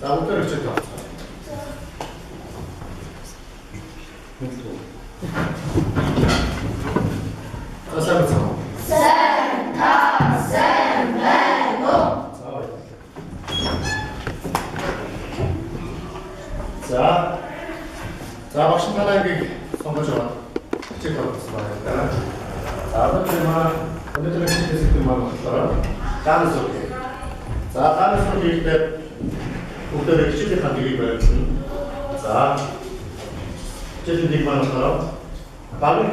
За бүгдээр хичээл тавцгаа. сайн байна. Сайн та сайн байна уу? За багш нарыг сонгож аваад хичээл тавцсан байна. өнөөдөр хичээлээс маань болохоор ганц үг. За ганц үг хийхдээ бүгдээ хичээлийн хандгийг барьсан. За хичээлийн маань болохоор багын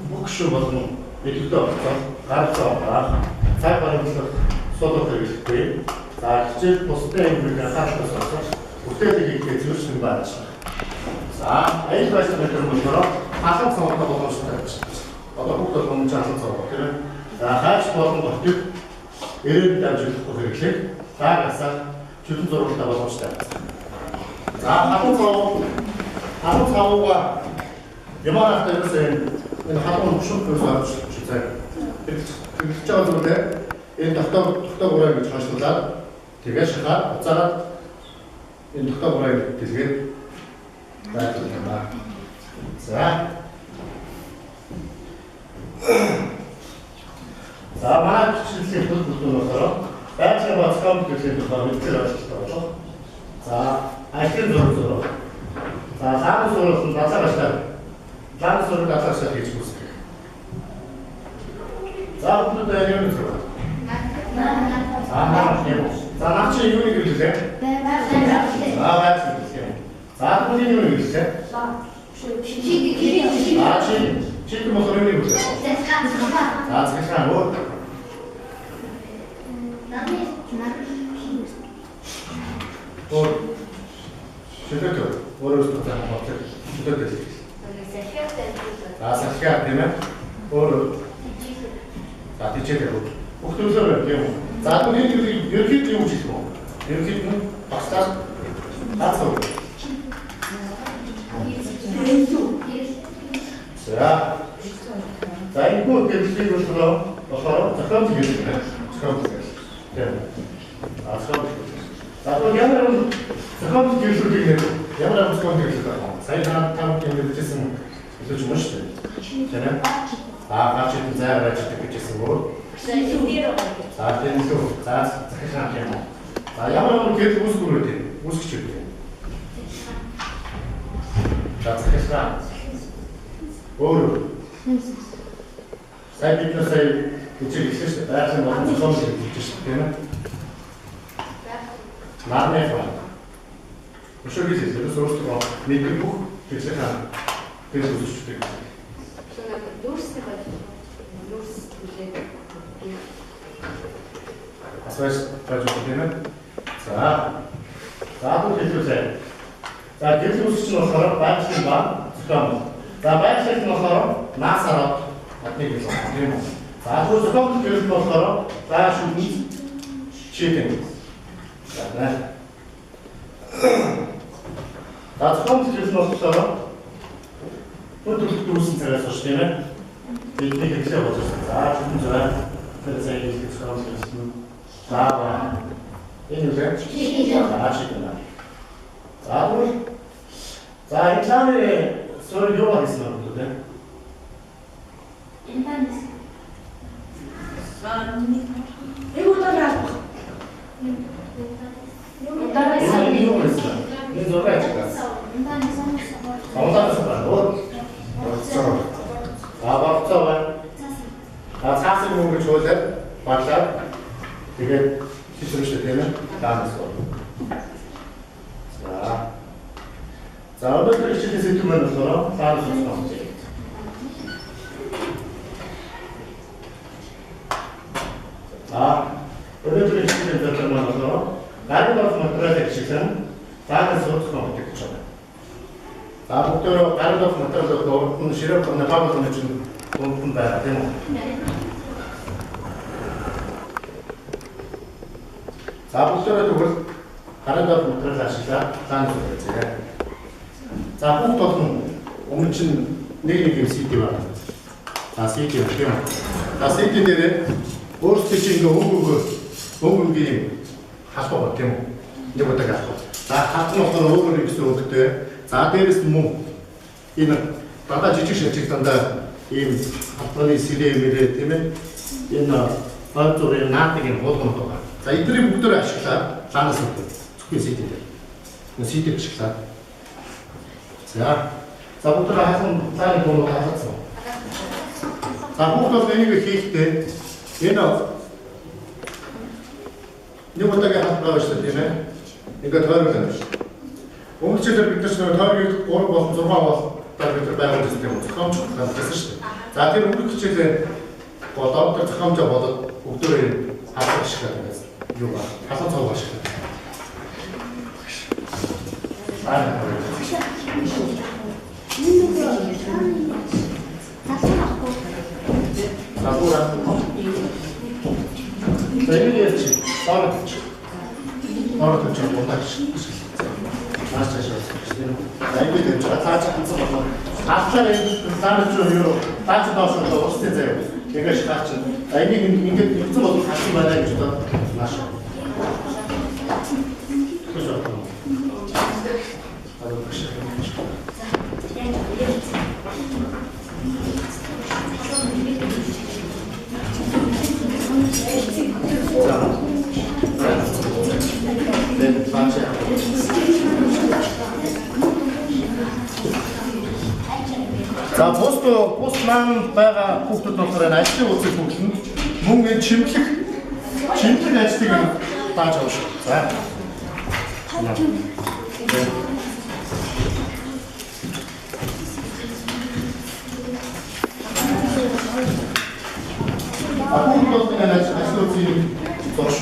бүх шүү болно. Эдгээр болсон гарцаа байгаа. Цаг баримтлах содор хэрэгтэй. За хичээл бусдын ангиг анхаарал татсан. Бүтээлийг хийх зүйлс байна. За аял байсан гэдэг нь болохоор хаалт цогтой боломжтой байна. Одоо бүгд хүмүүс хаалт цогтой тийм. За хаач болон готыг эрээд дамжуулах хэрэглээ. Цаагасаа чөлөн зургалтаа боломжтой байна. За хаалт цогоо ямаар тавьсан энэ халуун шүн төрөж чицээ. Тэгж байгаа зүйлээ энэ тогтоог ураа гэж хаашлуулаад тэгээ шахаад уцаараад энэ тогтоог ураа дэлгээд байдаг юм байна. За маань хичээлээ бүлдүүлсэн болохоор байцаа бацхан гэсэн тухай мэдээ авчихсан байна. За ажлын зураг. За хаан зурагт бацаагааштай. Заан зураг бацааштай хийж үздэг. За бүгд яг юм зураг. За наач юу нэг хэлээ? Байцаа. За бүгд юу нэг хэлээ? Чиг мохорны үгүй. За цэцхан уу. Шидэт өөрөөсөө таах бодлоо. Шидэт. Сахиа тийм ээ. За тийчээ. Бүгдөөсөө юм. За бүгд ерөөд юу хийх вэ? Ерөөд нь багтаа хацаа. За энэ бүх зүйлийг болохоор зохион хийх юм. Зохион хийх. Тийм. За ямар зохион хийх ямар зохион хийх вэ? Сайн таамаг юм гэсэн хэлж байна шүү дээ. Тийм ээ. Гаач энэ зайраач гэжсэн үү? За тийм үү. За захиах юм. За ямар гэр үүсгүүрээ тийм. Үүсгэж байна. За захиах. Сайн биднээсээ үчиг ихсэн шүү дээ. Байгалийн болон зохион хийж шүү дээ. Тийм ээ. Наармай байна. Өшөөгийн зүйлс өөрсдөө нэг бүх зүйлсээ хаа. Тэр үзчихдэг. Дүүрстэй байна. Дүүрс үлээ. Асууж тийм ээ. За бүх зүйлсээ. За гэрэл үүсгэж нь болохоор байгалийн ба зохион. За байгалийн нь болохоор наасараад адныг хэлсэн тийм үү. За зохион гэрэл нь болохоор зааш үгүй чийтэн. За зохион гэрэл нь болохоор дүүсэн царайс шүү тийм ээ. Бидний хэлээ болсон. За чүтэн зураа тэр сайн хэлэх зохион гэрэл нь. За энэ үгээр чийтэн. За энэ Sorry, you are listening to them. За өнөөдөр хичээлийн сэдв маань болохоор цааш болсон. Өнөөдөр хичээлийн сэдв маань болохоор гарын болох материалыг хичээлэн цааш сурах гэдэг гэж байна. За бүгдөө гарын болох материалыг өөртөө ширээ болон багуулгын чинь өөртөө байгаа тийм үү? За бүгдөө тэгвэл гарын болох материал ашиглаад цааш сурах гэж. За бүгд толгон өмнө чинь нэг юм CD байна. За CD тийм. За CD дээр өөрсдөө чинь ингээ хөнгөнгөө юм халбаа тийм үү? Нэг удаа халбаа. За хатан болохоор өөр гэсэн үгтэй. За дээрэс нь мөн энэ дандаа жижиг шилжих дандаа ийм хатаны сэрээ мэрээ тийм ээ. Энэ баазуурын наадгийн болгонд байгаа. За эдгээр бүгдөө ашиглаад ланаас өгдөг. Зөвхөн сэтэлээ. Энэ сэтэлийг ашиглаад. За бүгдөө хасан цааны бомбог хасацсан. За бүгдөө энийг хийхдээ энэ нэг удаагийн хатгаа байна шүү дээ тийм ээ. Ингээд тойрог байна шүү. Өмнө жилээр бид нар тойргийг 3 болон 6 бол бид байгуулсан юм. Зохиомж гаргасан шүү дээ. За тэр өмнөх хичээлээ бодоод зохиомжоо бодоод бүгдөө хасах шиг байна. Юу ба хасан цог ашиг. За бус маань байгаа хүүхдүүд болохоор ажлын үйлсийг хөглөн мөн энэ чимлэг ажлыг тааж авах шүү. За. Хүүхдүүд энэ ажлын үйлсийг зоош.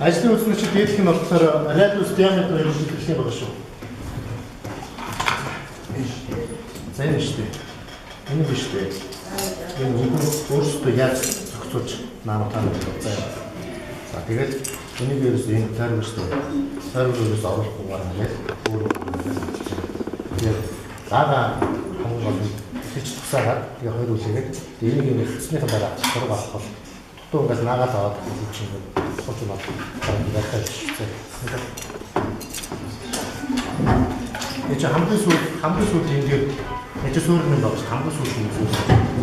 Ажлын үйлчлэгч дээдх нь болохоор радиус диаметр юм шиг хэлэх байгаа шүү. За энэ шүү дээ. Энэ биш дээ. Энэ өөрсдөө яаж зохицуулж наамаа тань болцоо. За тэгээд энийг ерөөс энэ тойрогчдод оруулахгүйгээр ингээд өөрөө тэгээд даага хамгийн гол нь хич тусаагаад тэгээ хоёр үлээгээд энийг юм хэлснийхэн дараа зураг авах бол тутуу ингээд наагаад аваад хэлж чинь сууч юм байна. Бараг шийдээ. Эч хамгийн сүүл ингээд эч суурь нь болж хамгийн сүүл нь зүйл.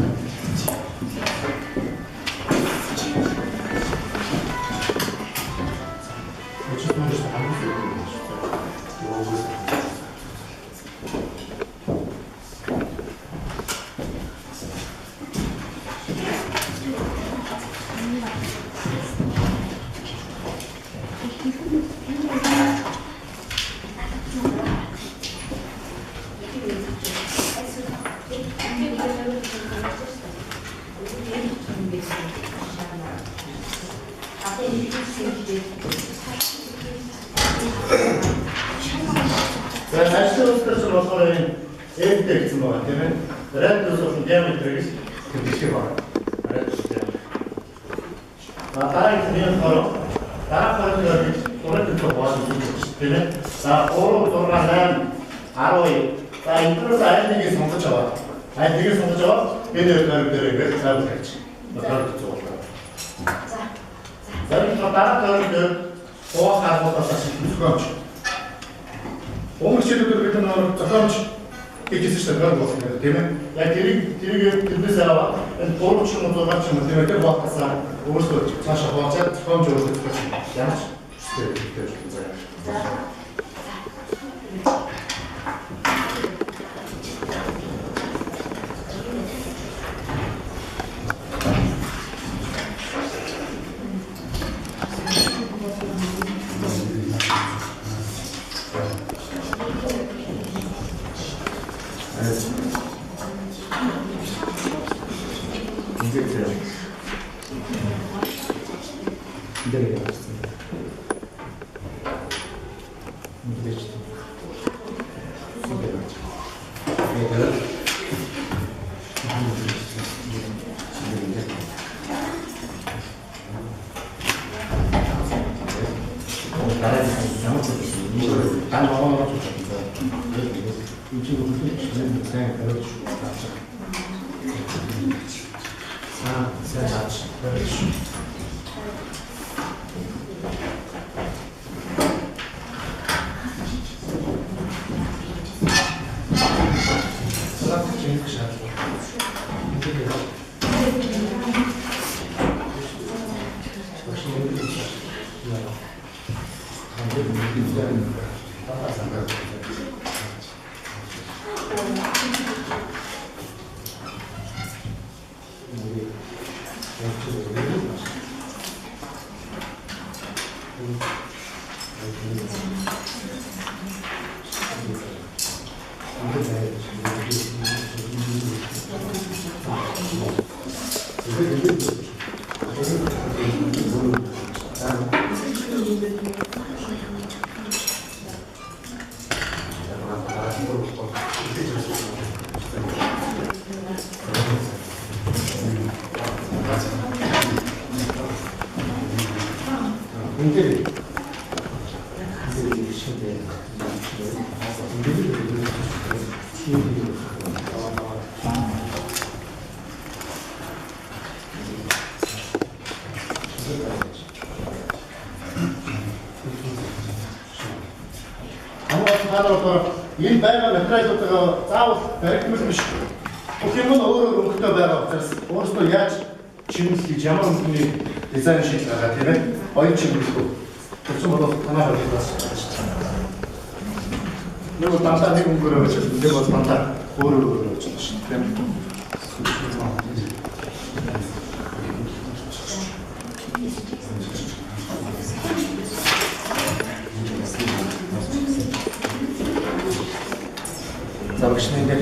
За ажлын үйлдвэрч болохоор энэ эдтэй гэсэн байгаа тийм ээ. Радиус болон диаметрийг хэлдэг байна. Радиус диаметр. Дараагийн нь болохоор дараагийн урд төвөөс тийм ээ. За 3 6 8 12 за энэс айлыг сонгож аваад айлыг сонгож аваад энэ хоёр дээр ингээд цаавал тавьчих. Баталж зурлаа. За энэ дараагийн дээр хуахаар болоосаа шийдвэрлэж Өнгөрчөлөөр бид нэг зохиомж хийжсэн чинь гол болох юм тийм ээ. Яг тэрнээс аваад энэ 3 ч юм уу 6 ч юм уу тийм ээ тэр багтасаа өөрсдөө цаашаа хуваачаад зохиомж өөрсдөө яаж хэрэгтэй заяа. Энэ байгаа материалуудаа заавал баригдмал биш. Бүх юм нь өөрөөр өнгөтэй байгаа учраас өөрөөсөө яаж чимэл хийж ямар өнгөний дизайн шийдэл байгаа тийм ээ. Хоёр чимэлгүй. Тэгсэн бол танаа хэлээс. Нэг бол дандаа нэг өнгөөр байж байгаа. Нэг бол дандаа өөрөөр байж байгаа шүү дээ. Завшны дээр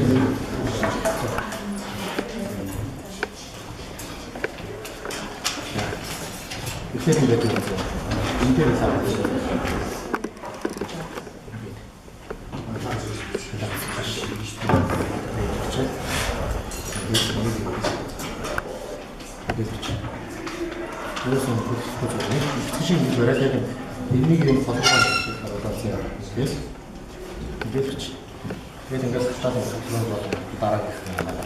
이태리 같은 거 인테리어 사업을 이게 그렇죠. 그래서 그렇죠. 수식 이거를 해야 돼. 일미기는 거듭하는 거세요. 이게 그렇지. 이게 생겨서 갖다 대서 그런 거 따라하겠습니다.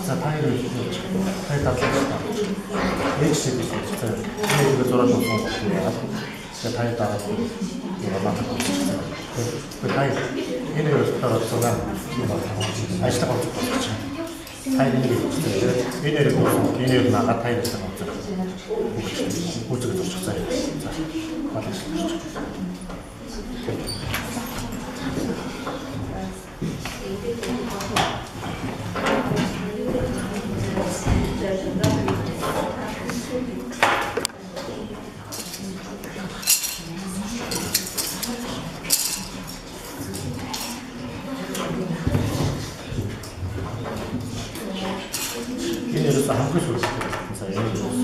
자, 타일을 타일 다 씁시다. H제도 있어요. 이거 저랑 좀 좋은 것 같아요. 제가 타일 따라서 이거 맡아보고 싶어요. 그 타일, 얘네를 따라서가 이거 아시다가 어쩔 거 없죠. 타일 있는 게 있어요. 얘네를 보고 얘네를 나가 타일을 쓰는 없죠. 어쩌고 저쩌고 자, 받으시죠. 그래서 한글 소리 그래서 예를 들어서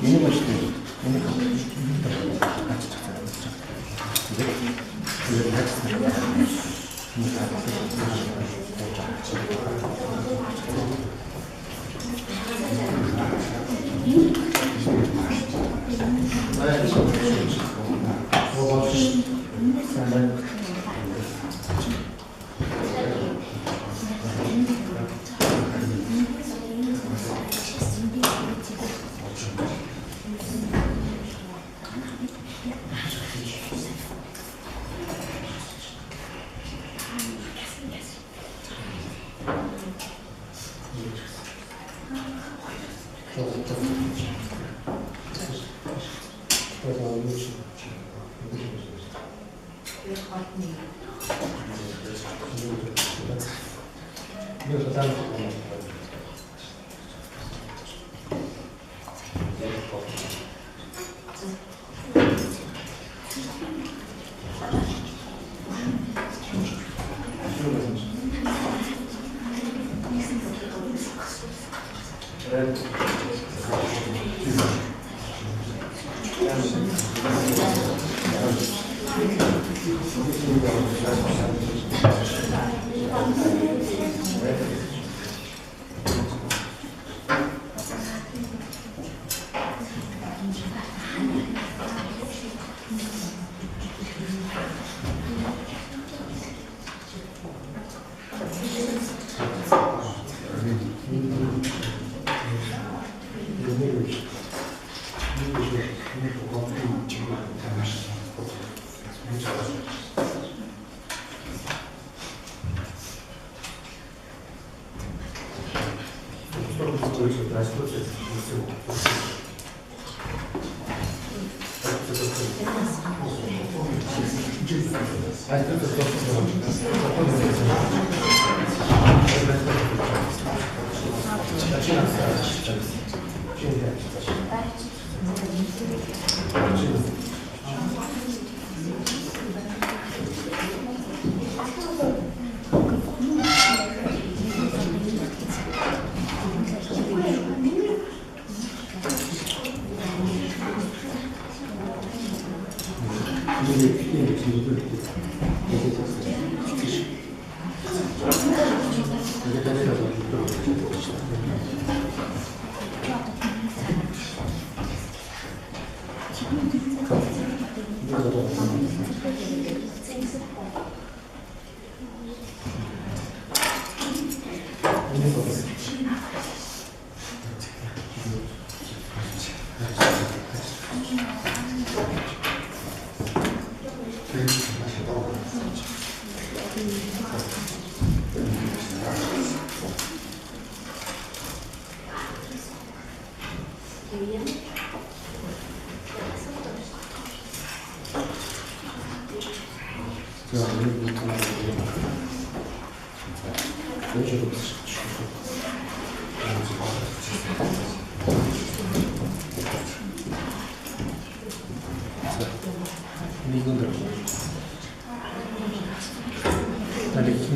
얘는 것이 얘는 같이 찾아요. 이제 같이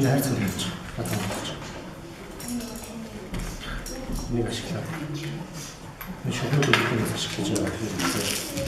할 수는 없죠. 나타나는 거죠. 우리가 시켜야 돼. 쇼핑도 느끼면서 시켜줘야 되는데.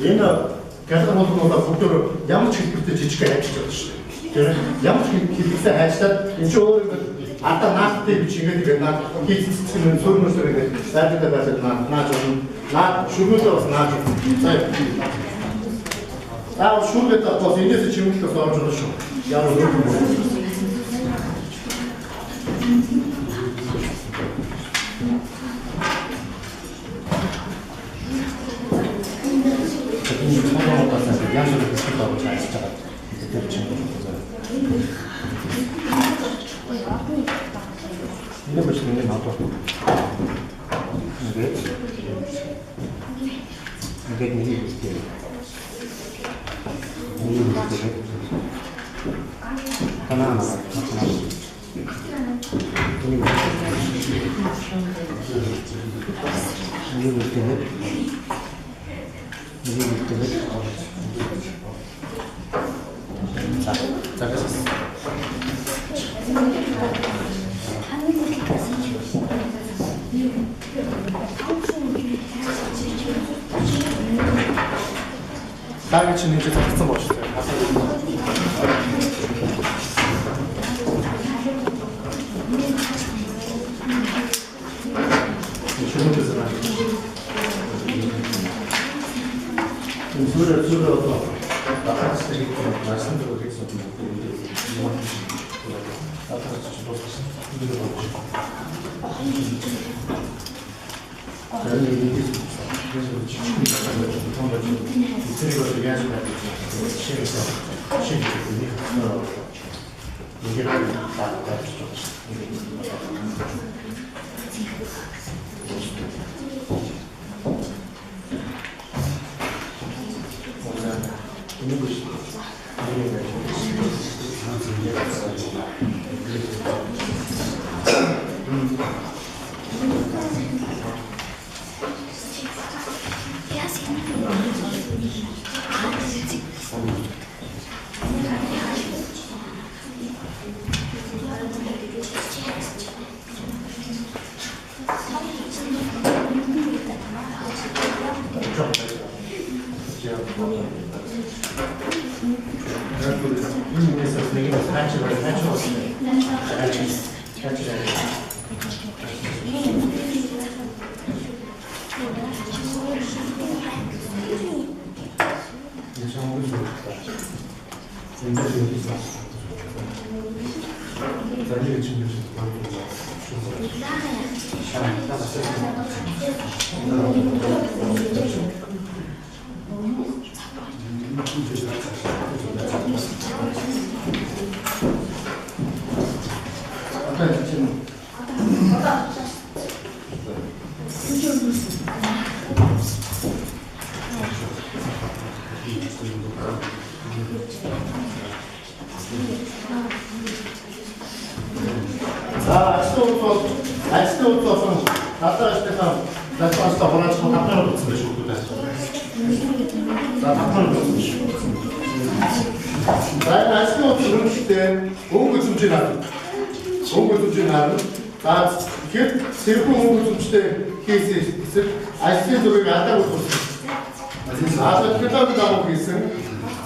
Энэ гялар болгоноос бүгдөө ямар ч хэлбэртэй жижиг хайж байгаа шүү дээ. Ямар ч хэлбэртэй хайжлаад энэ чинь өөрөө ата наадтай бич ингээд наад хийцэцэн сөрмөсөр ингээд сайдтай байсад наад наад шүргүүдээ бас наад аа шүргээд бас энэс чимэглэх болж байгаа шүү. Ямар 이거 보시는 게 나도. 이게 이렇게. 하나. 자, 됐었어. 딸기 치는 게 진짜 멋있어요. 좋은 데서 술을 나타났을 때 이렇게 말씀드리겠습니다. 나타났을 때 저는 얘기 그래서 이틀이고 얘기하지 말고 얘기를 있는 것이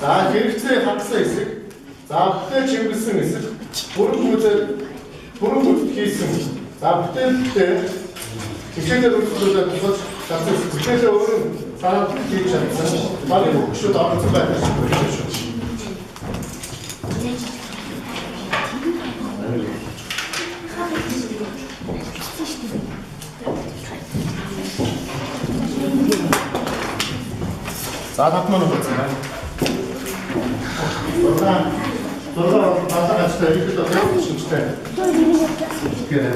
자, 계획서에 학사 있을, 자, 그때 지구성 있을, 보는 것도 계획성, 자, 그때 구체적으로 그러다 작성, 구체적으로는 사람 계획 작성, 빨리 목표 나오는 순간 다시 보여주죠. 자, 답변은 그렇지만. Sonra bazen açtı, bir de yapmışım işte. Gene.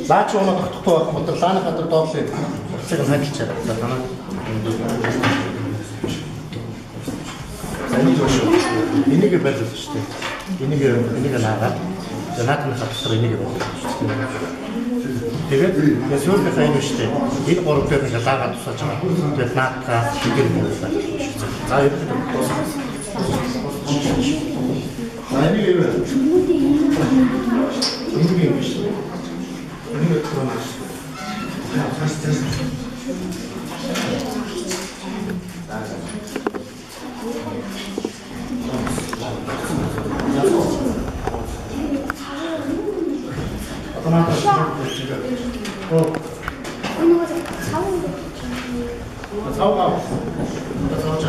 Значи оны тоқтатып отыр, таны қатыр тоқсайды. Сәлем хатчы. Сәлем жошы. Энеге бәрді ішті. Энеге нағат. Жанатын қатысыр энеге бәрді. Тэгээд я сегодня хайм ішті. Энэ қорықтерін жатаға тұса шыға. Тэгээд наққа шегел болды. За епті энеге бәрді. Энеге бәрді. 은근 그런 맛이. 다시 됐어. 토마토 지금 사오가 사오자.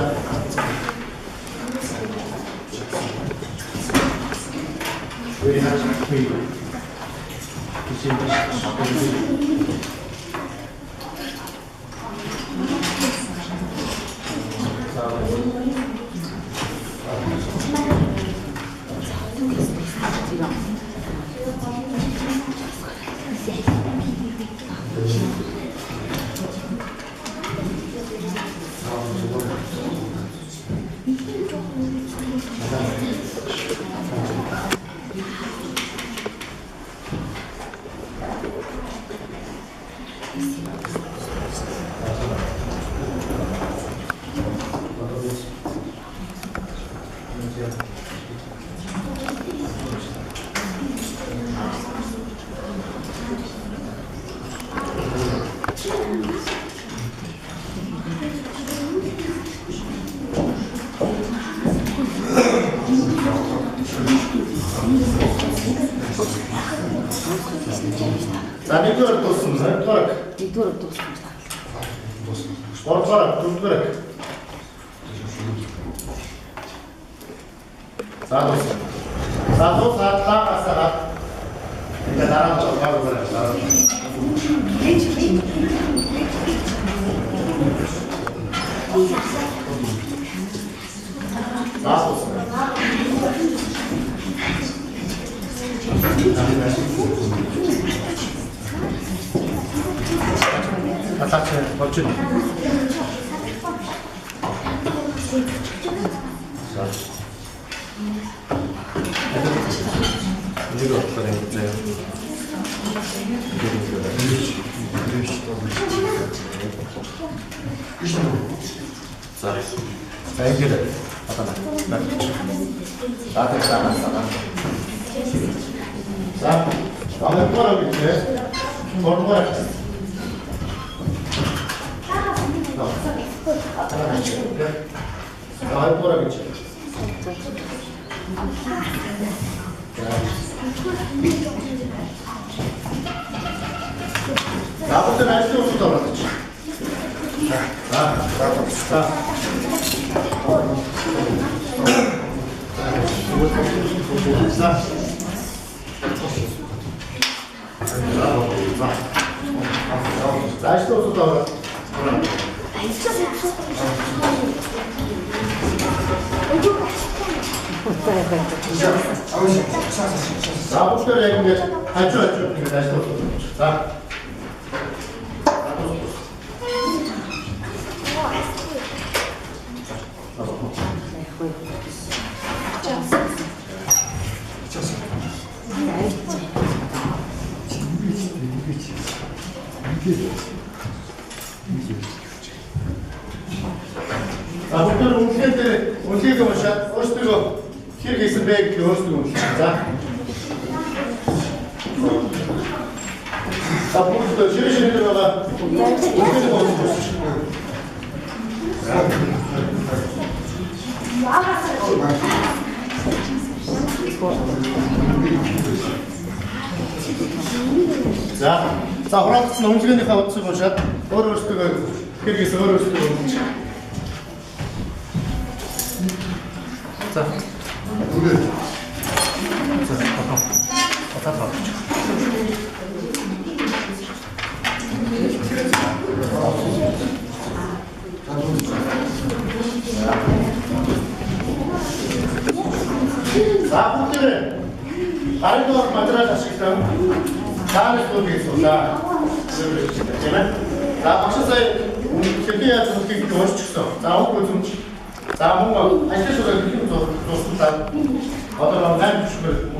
왜 하지? 왜? Sani dört olsun lan, dört. Dört olsun. Dört var, dört. Sağ olsun. Sağ ol, sağ. Bir de daha çok var böyle, sağ ol. Sağ olsun. Atakçı, koçun. 이거 어떤 거예요? 자, 여기를 갖다 놔. 나한테 싸놨어. 자, 나는 뭐라고 했지? 뭐라고 했지? 나는 뭐라고 했지? 나부터 날 필요 없어, 그렇지? 자. 날씨도 없었다, 나부터 얘기해. 알죠. 날씨도 없었다. 자. 나부터 움직일 때 보자. 어디서 이렇게 있으면 배 어디서 자. 나부터 쉬리 들어가. 어디서 보자. 자, 호랑스 움직이는 데 가서 보자. 어려울 때가 여기서 어려울 때가 자, 자, 꼭지를 다른 거 만들어 자식들 다음에 또 되겠어. 자, 자, 박사사에 결계야 좀 이렇게 멋있 축소. 자, 홍보 좀. 자, 뭔가 아시죠? 이렇게 좀 좋습니다. 어떤 난 주식을